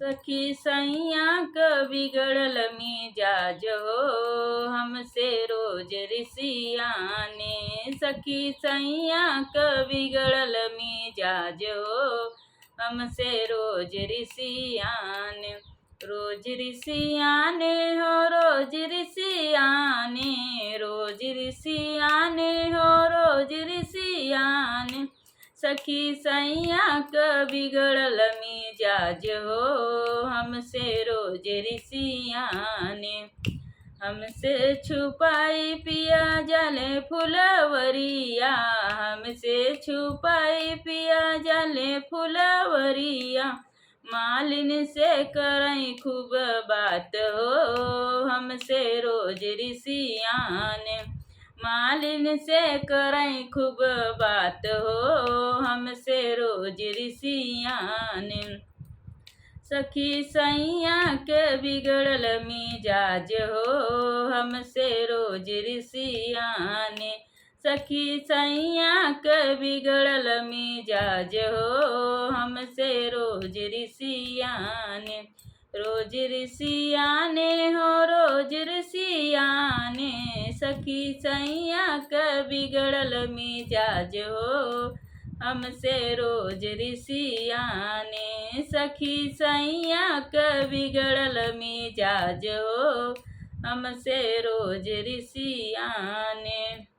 सखी सैया क बिगड़ल मिजाज हो, हमसे रोज रिसियाने। सखी सैया क बिगड़ल मिजाज हो, हमसे रोज रिसियाने। रोज रिसियाने हो, रोज रिसियाने, रोज रिसियाने हो, रोज रिसियाने। सखी सैया क बिगड़ल मिजाज हो, हमसे रोज रिसियाने। हमसे छुपाई पिया जाले फुलवरिया, हमसे छुपाई पिया जाले फुलवरिया। मालिन से करई खूब बात हो, हमसे रोज रिसियाने। मालिन से करई खूब बात हो, हमसे रोज रिसियाने। सखी सैया के बिगड़ल मिजाज हो, हमसे रोज रिसियाने। सखी सैया के बिगड़ल मिजाज हो, हमसे रोज रिसियाने। रोज रिसियाने हो, रोज रिसियाने। सखी सैया के बिगड़ल मिजाज हो, हमसे रोज रिसियाने। सखी सैया के बिगड़ल मिजाज हो, हमसे रोज रिसियाने।